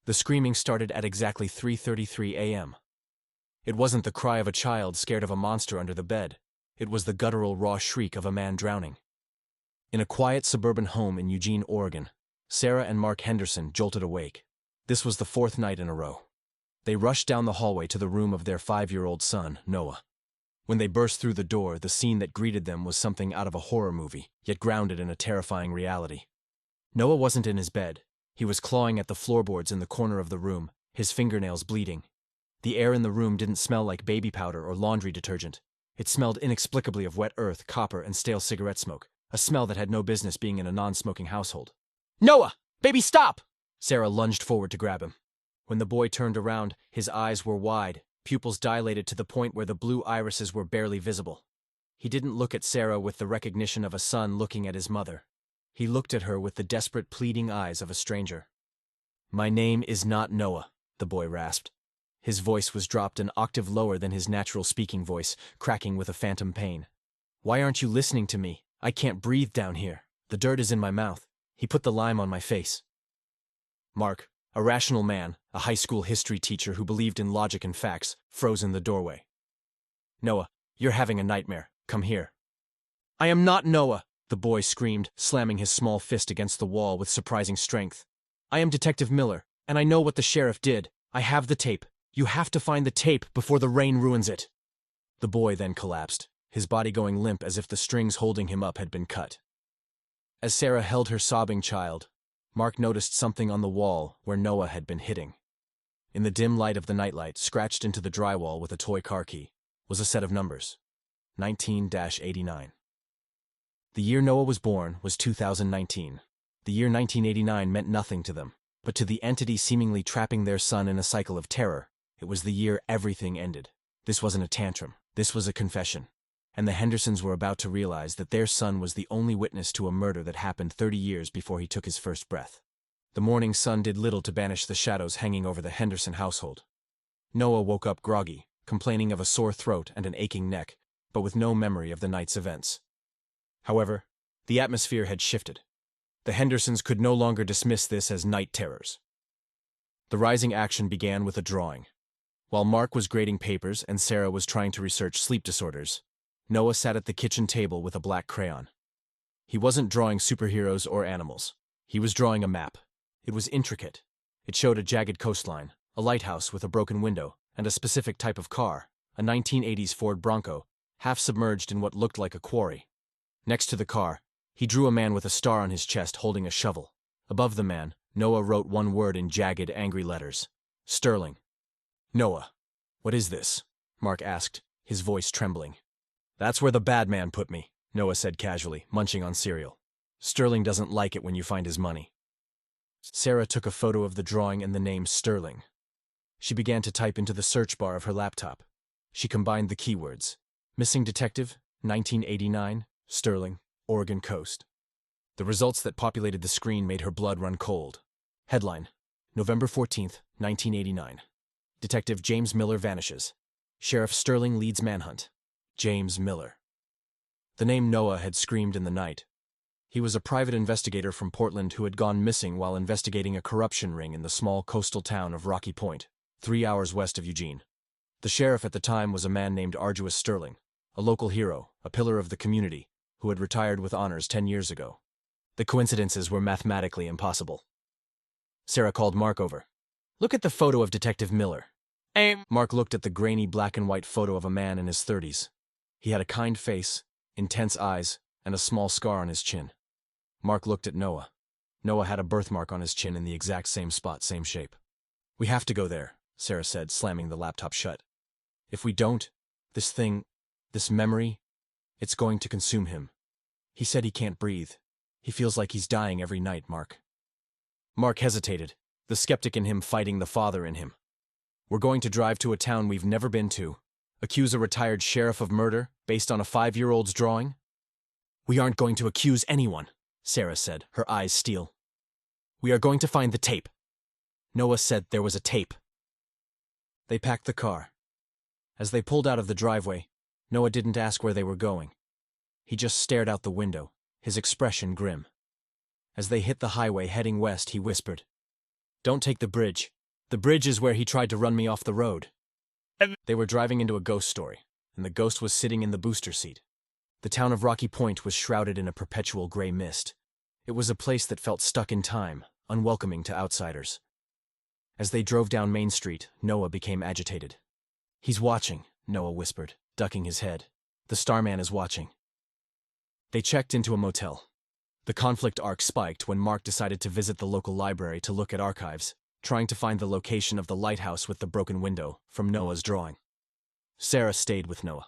The screaming started at exactly 3:33 a.m. It wasn't the cry of a child scared of a monster under the bed. It was the guttural, raw shriek of a man drowning. In a quiet suburban home in Eugene, Oregon, Sarah and Mark Henderson jolted awake. This was the fourth night in a row. They rushed down the hallway to the room of their 5-year-old son, Noah. When they burst through the door, the scene that greeted them was something out of a horror movie, yet grounded in a terrifying reality. Noah wasn't in his bed. He was clawing at the floorboards in the corner of the room, his fingernails bleeding. The air in the room didn't smell like baby powder or laundry detergent. It smelled inexplicably of wet earth, copper, and stale cigarette smoke, a smell that had no business being in a non-smoking household. "Noah! Baby, stop!" Sarah lunged forward to grab him. When the boy turned around, his eyes were wide, pupils dilated to the point where the blue irises were barely visible. He didn't look at Sarah with the recognition of a son looking at his mother. He looked at her with the desperate, pleading eyes of a stranger. "My name is not Noah," the boy rasped. His voice was dropped an octave lower than his natural speaking voice, cracking with a phantom pain. "Why aren't you listening to me? I can't breathe down here. The dirt is in my mouth." He put the lime on my face. Mark, a rational man, a high school history teacher who believed in logic and facts, froze in the doorway. "Noah, you're having a nightmare. Come here." "I am not Noah," the boy screamed, slamming his small fist against the wall with surprising strength. "I am Detective Miller, and I know what the sheriff did. I have the tape. You have to find the tape before the rain ruins it." The boy then collapsed, his body going limp as if the strings holding him up had been cut. As Sarah held her sobbing child, Mark noticed something on the wall where Noah had been hitting. In the dim light of the nightlight, scratched into the drywall with a toy car key, was a set of numbers. 19-89. The year Noah was born was 2019. The year 1989 meant nothing to them, but to the entity seemingly trapping their son in a cycle of terror, it was the year everything ended. This wasn't a tantrum. This was a confession. And the Hendersons were about to realize that their son was the only witness to a murder that happened 30 years before he took his first breath. The morning sun did little to banish the shadows hanging over the Henderson household. Noah woke up groggy, complaining of a sore throat and an aching neck, but with no memory of the night's events. However, the atmosphere had shifted. The Hendersons could no longer dismiss this as night terrors. The rising action began with a drawing. While Mark was grading papers and Sarah was trying to research sleep disorders, Noah sat at the kitchen table with a black crayon. He wasn't drawing superheroes or animals. He was drawing a map. It was intricate. It showed a jagged coastline, a lighthouse with a broken window, and a specific type of car, a 1980s Ford Bronco, half submerged in what looked like a quarry. Next to the car, he drew a man with a star on his chest holding a shovel. Above the man, Noah wrote one word in jagged, angry letters: Sterling. "Noah, what is this?" Mark asked, his voice trembling. "That's where the bad man put me," Noah said casually, munching on cereal. "Sterling doesn't like it when you find his money." Sarah took a photo of the drawing and the name Sterling. She began to type into the search bar of her laptop. She combined the keywords: missing detective, 1989, Sterling, Oregon coast. The results that populated the screen made her blood run cold. Headline: November 14th, 1989. Detective James Miller vanishes. Sheriff Sterling leads manhunt. James Miller. The name Noah had screamed in the night. He was a private investigator from Portland who had gone missing while investigating a corruption ring in the small coastal town of Rocky Point, 3 hours west of Eugene. The sheriff at the time was a man named Arduous Sterling, a local hero, a pillar of the community, who had retired with honors 10 years ago. The coincidences were mathematically impossible. Sarah called Mark over. "Look at the photo of Detective Miller." Mark looked at the grainy black and white photo of a man in his 30s. He had a kind face, intense eyes, and a small scar on his chin. Mark looked at Noah. Noah had a birthmark on his chin in the exact same spot, same shape. "We have to go there," Sarah said, slamming the laptop shut. "If we don't, this thing, this memory, it's going to consume him. He said he can't breathe. He feels like he's dying every night, Mark." Mark hesitated, the skeptic in him fighting the father in him. "We're going to drive to a town we've never been to, accuse a retired sheriff of murder based on a 5-year-old's drawing?" "We aren't going to accuse anyone," Sarah said, her eyes steel. "We are going to find the tape." Noah said there was a tape. They packed the car. As they pulled out of the driveway, Noah didn't ask where they were going. He just stared out the window, his expression grim. As they hit the highway heading west, he whispered, "Don't take the bridge. The bridge is where he tried to run me off the road. They were driving into a ghost story, and the ghost was sitting in the booster seat. The town of Rocky Point was shrouded in a perpetual gray mist. It was a place that felt stuck in time, unwelcoming to outsiders. As they drove down Main Street, Noah became agitated. "He's watching," Noah whispered, ducking his head. "The Starman is watching." They checked into a motel. The conflict arc spiked when Mark decided to visit the local library to look at archives, trying to find the location of the lighthouse with the broken window from Noah's drawing. Sarah stayed with Noah.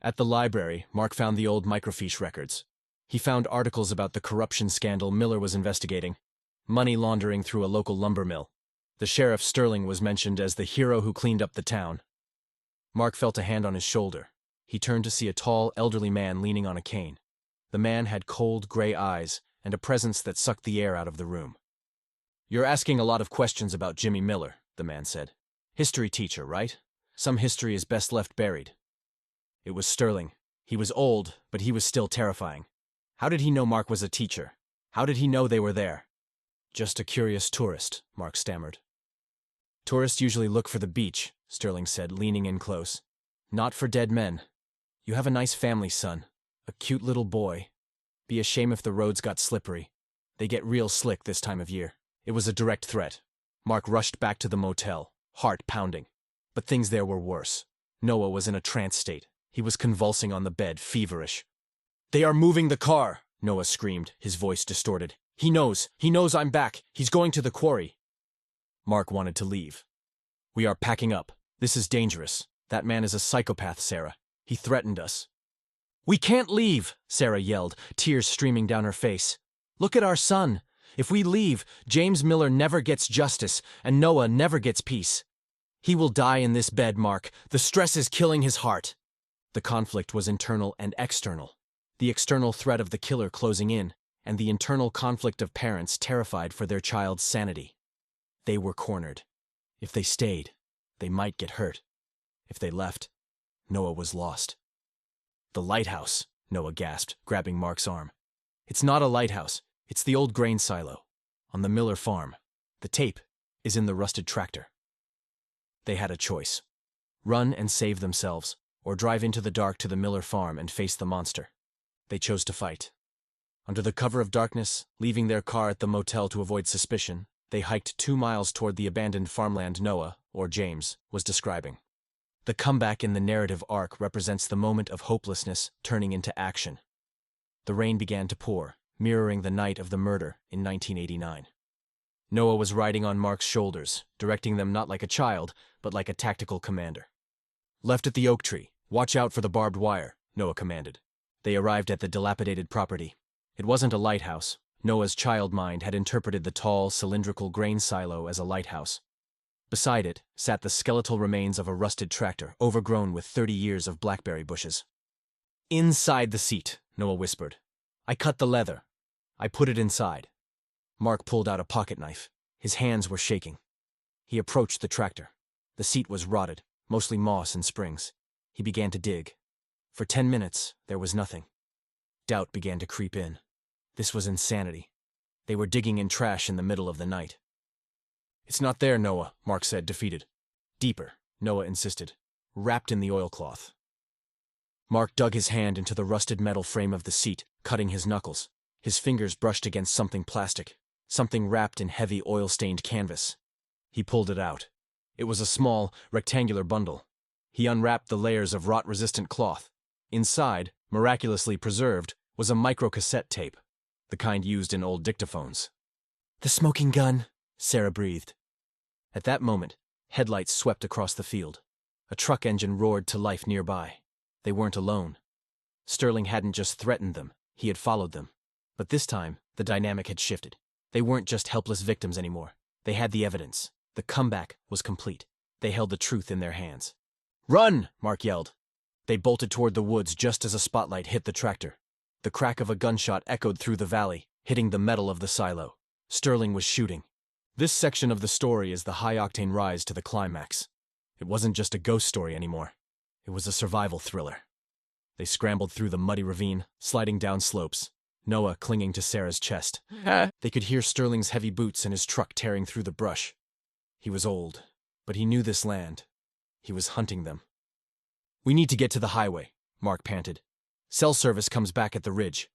At the library, Mark found the old microfiche records. He found articles about the corruption scandal Miller was investigating, money laundering through a local lumber mill. The sheriff Sterling was mentioned as the hero who cleaned up the town. Mark felt a hand on his shoulder. He turned to see a tall, elderly man leaning on a cane. The man had cold, gray eyes and a presence that sucked the air out of the room. "You're asking a lot of questions about Jimmy Miller," the man said. "History teacher, right? Some history is best left buried." It was Sterling. He was old, but he was still terrifying. How did he know Mark was a teacher? How did he know they were there? "Just a curious tourist," Mark stammered. "Tourists usually look for the beach," Sterling said, leaning in close. "Not for dead men. You have a nice family, son. A cute little boy. Be a shame if the roads got slippery. They get real slick this time of year." It was a direct threat. Mark rushed back to the motel, heart pounding. But things there were worse. Noah was in a trance state. He was convulsing on the bed, feverish. "They are moving the car," Noah screamed, his voice distorted. He knows I'm back. He's going to the quarry." Mark wanted to leave. "We are packing up. This is dangerous. That man is a psychopath, Sarah. He threatened us." "We can't leave," Sarah yelled, tears streaming down her face. "Look at our son. If we leave, James Miller never gets justice, and Noah never gets peace. He will die in this bed, Mark. The stress is killing his heart." The conflict was internal and external. The external threat of the killer closing in, and the internal conflict of parents terrified for their child's sanity. They were cornered. If they stayed, they might get hurt. If they left, Noah was lost. "The lighthouse," Noah gasped, grabbing Mark's arm. "It's not a lighthouse. It's the old grain silo, on the Miller farm. The tape is in the rusted tractor." They had a choice. Run and save themselves, or drive into the dark to the Miller farm and face the monster. They chose to fight. Under the cover of darkness, leaving their car at the motel to avoid suspicion, they hiked 2 miles toward the abandoned farmland Noah, or James, was describing. The comeback in the narrative arc represents the moment of hopelessness turning into action. The rain began to pour, mirroring the night of the murder in 1989. Noah was riding on Mark's shoulders, directing them not like a child, but like a tactical commander. "Left at the oak tree. Watch out for the barbed wire," Noah commanded. They arrived at the dilapidated property. It wasn't a lighthouse. Noah's child mind had interpreted the tall, cylindrical grain silo as a lighthouse. Beside it sat the skeletal remains of a rusted tractor, overgrown with 30 years of blackberry bushes. "Inside the seat," Noah whispered. "I cut the leather. I put it inside." Mark pulled out a pocket knife. His hands were shaking. He approached the tractor. The seat was rotted, mostly moss and springs. He began to dig. For 10 minutes, there was nothing. Doubt began to creep in. This was insanity. They were digging in trash in the middle of the night. "It's not there, Noah," Mark said, defeated. "Deeper," Noah insisted. "Wrapped in the oilcloth." Mark dug his hand into the rusted metal frame of the seat, cutting his knuckles. His fingers brushed against something plastic, something wrapped in heavy oil-stained canvas. He pulled it out. It was a small, rectangular bundle. He unwrapped the layers of rot-resistant cloth. Inside, miraculously preserved, was a microcassette tape, the kind used in old dictaphones. "The smoking gun," Sarah breathed. At that moment, headlights swept across the field. A truck engine roared to life nearby. They weren't alone. Sterling hadn't just threatened them, he had followed them. But this time, the dynamic had shifted. They weren't just helpless victims anymore. They had the evidence. The comeback was complete. They held the truth in their hands. "Run!" Mark yelled. They bolted toward the woods just as a spotlight hit the tractor. The crack of a gunshot echoed through the valley, hitting the metal of the silo. Sterling was shooting. This section of the story is the high-octane rise to the climax. It wasn't just a ghost story anymore. It was a survival thriller. They scrambled through the muddy ravine, sliding down slopes, Noah clinging to Sarah's chest. They could hear Sterling's heavy boots and his truck tearing through the brush. He was old, but he knew this land. He was hunting them. "We need to get to the highway," Mark panted. "Cell service comes back at the ridge."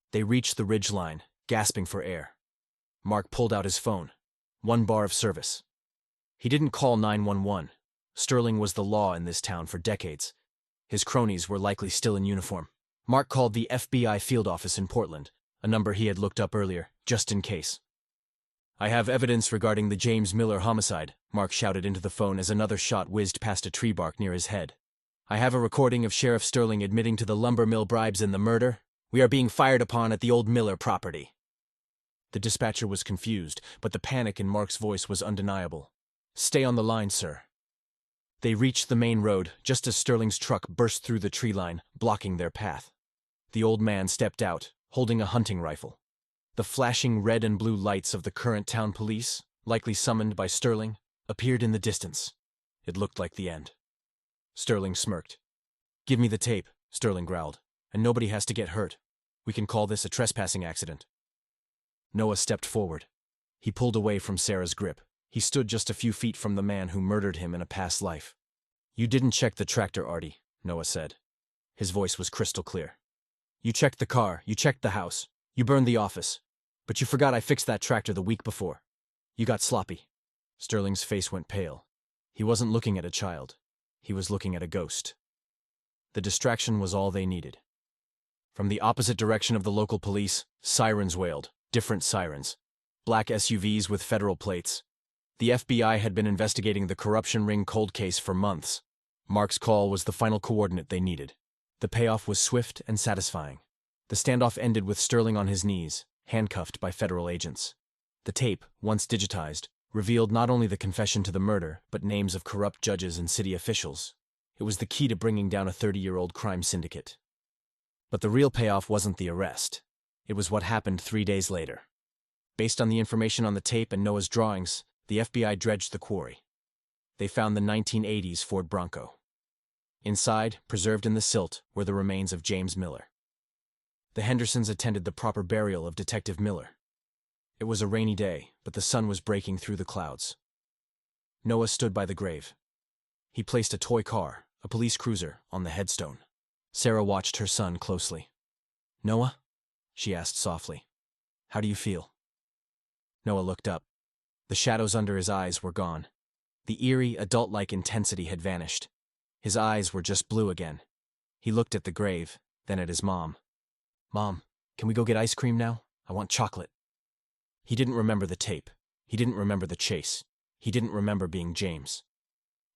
They reached the ridge line, gasping for air. Mark pulled out his phone. 1 bar of service. He didn't call 911. Sterling was the law in this town for decades. His cronies were likely still in uniform. Mark called the FBI field office in Portland, a number he had looked up earlier, just in case. "I have evidence regarding the James Miller homicide," Mark shouted into the phone as another shot whizzed past a tree bark near his head. "I have a recording of Sheriff Sterling admitting to the lumber mill bribes in the murder. We are being fired upon at the old Miller property." The dispatcher was confused, but the panic in Mark's voice was undeniable. "Stay on the line, sir." They reached the main road just as Sterling's truck burst through the tree line, blocking their path. The old man stepped out, holding a hunting rifle. The flashing red and blue lights of the current town police, likely summoned by Sterling, appeared in the distance. It looked like the end. Sterling smirked. "Give me the tape," Sterling growled, "and nobody has to get hurt. We can call this a trespassing accident." Noah stepped forward. He pulled away from Sarah's grip. He stood just a few feet from the man who murdered him in a past life. "You didn't check the tractor, Artie," Noah said. His voice was crystal clear. "You checked the car, you checked the house, you burned the office. But you forgot I fixed that tractor the week before. You got sloppy." Sterling's face went pale. He wasn't looking at a child. He was looking at a ghost. The distraction was all they needed. From the opposite direction of the local police, sirens wailed, different sirens. Black SUVs with federal plates. The FBI had been investigating the corruption ring cold case for months. Mark's call was the final coordinate they needed. The payoff was swift and satisfying. The standoff ended with Sterling on his knees, handcuffed by federal agents. The tape, once digitized, revealed not only the confession to the murder, but names of corrupt judges and city officials. It was the key to bringing down a 30-year-old crime syndicate. But the real payoff wasn't the arrest. It was what happened 3 days later. Based on the information on the tape and Noah's drawings, the FBI dredged the quarry. They found the 1980s Ford Bronco. Inside, preserved in the silt, were the remains of James Miller. The Hendersons attended the proper burial of Detective Miller. It was a rainy day, but the sun was breaking through the clouds. Noah stood by the grave. He placed a toy car, a police cruiser, on the headstone. Sarah watched her son closely. "Noah?" she asked softly. "How do you feel?" Noah looked up. The shadows under his eyes were gone. The eerie, adult-like intensity had vanished. His eyes were just blue again. He looked at the grave, then at his mom. "Mom, can we go get ice cream now? I want chocolate." He didn't remember the tape. He didn't remember the chase. He didn't remember being James.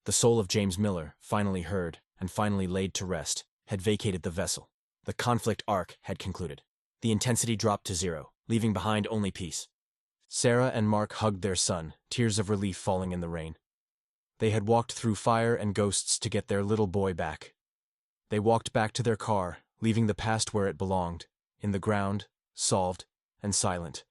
The soul of James Miller, finally heard and finally laid to rest, had vacated the vessel. The conflict arc had concluded. The intensity dropped to zero, leaving behind only peace. Sarah and Mark hugged their son, tears of relief falling in the rain. They had walked through fire and ghosts to get their little boy back. They walked back to their car, leaving the past where it belonged, in the ground, solved and silent.